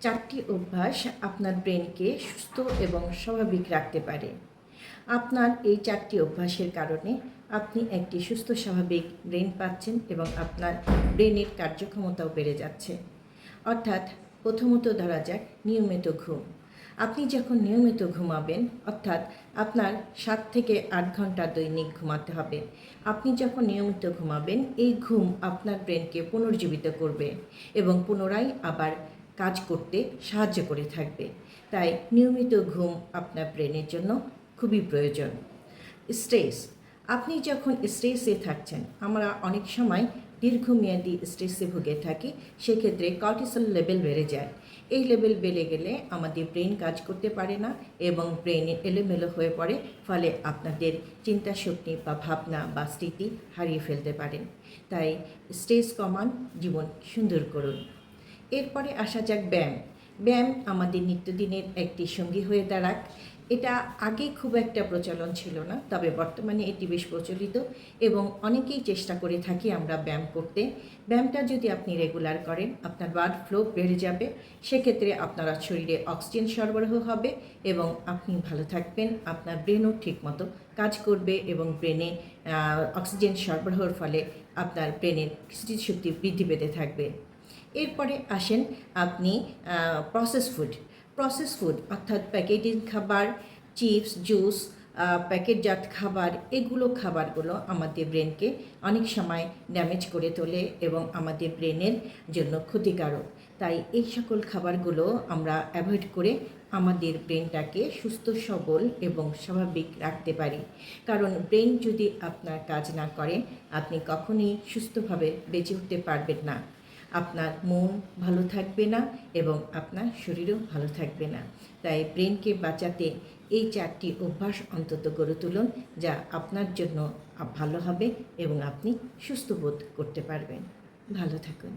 চারটি অভ্যাস আপনার ব্রেনকে সুস্থ এবং স্বাভাবিক রাখতে পারে। আপনার এই চারটি অভ্যাসের কারণে আপনি একটি সুস্থ স্বাভাবিক ব্রেন পাচ্ছেন এবং আপনার ব্রেনের কার্যক্ষমতাও বেড়ে যাচ্ছে। অর্থাৎ প্রথমত ধরা যাক নিয়মিত ঘুম। আপনি যখন নিয়মিত ঘুমাবেন, অর্থাৎ আপনার 7 থেকে 8 ঘন্টা দৈনিক ঘুমাতে হবে। আপনি যখন নিয়মিত ঘুমাবেন, এই ঘুম আপনার ব্রেনকে পুনর্জীবিত করবে এবং পুনরায় আবার কাজ করতে সাহায্য করে থাকবে। তাই নিয়মিত ঘুম আপনার ব্রেনের জন্য খুবই প্রয়োজন। স্ট্রেস, আপনি যখন স্ট্রেসে থাকছেন, আমরা অনেক সময় দীর্ঘমেয়াদী স্ট্রেসে ভুগে থাকি, সেক্ষেত্রে কর্টিসল লেভেল বেড়ে যায়। এই লেভেল বেড়ে গেলে আমাদের ব্রেন কাজ করতে পারে না এবং ব্রেন এলোমেলো হয়ে পড়ে, ফলে আপনাদের চিন্তা শক্তি বা ভাবনা বা স্মৃতি হারিয়ে ফেলতে পারেন। তাই স্ট্রেস কমান, জীবন সুন্দর করুন। এরপরে আসা যাক ব্যায়াম। ব্যায়াম আমাদের নিত্যদিনের একটি সঙ্গী হয়ে দাঁড়াক। এটা আগে খুব একটা প্রচলন ছিল না, তবে বর্তমানে এটি বেশ প্রচলিত এবং অনেকেই চেষ্টা করে থাকি আমরা ব্যায়াম করতে। ব্যায়ামটা যদি আপনি রেগুলার করেন, আপনার ব্লাড ফ্লো বেড়ে যাবে, সেক্ষেত্রে আপনার শরীরে অক্সিজেন সরবরাহ হবে এবং আপনি ভালো থাকবেন। আপনার ব্রেনও ঠিকমতো কাজ করবে এবং ব্রেনে অক্সিজেন সরবরাহের ফলে আপনার ব্রেনের স্মৃতিশক্তি বৃদ্ধি পেতে থাকবে। এরপরে আসেন আপনি প্রসেস ফুড অর্থাৎ প্যাকেটিং খাবার, চিপস, জুস, প্যাকেটজাত খাবার, খাবারগুলো আমাদের ব্রেনকে অনেক সময় ড্যামেজ করে তোলে এবং আমাদের ব্রেনের জন্য ক্ষতিকারক। তাই এই সকল খাবারগুলো আমরা অ্যাভয়েড করে আমাদের ব্রেনটাকে সুস্থ সবল এবং স্বাভাবিক রাখতে পারি। কারণ ব্রেন যদি আপনার কাজ না করে, আপনি কখনোই সুস্থভাবে বেঁচে উঠতে পারবেন না। আপনার মন ভালো থাকবে না এবং আপনার শরীরও ভালো থাকবে না। তাই ব্রেনকে বাঁচাতে এই চারটি অভ্যাস অন্তত গড়ে তুলুন, যা আপনার জন্য ভালো হবে এবং আপনি সুস্থ বোধ করতে পারবেন। ভালো থাকুন।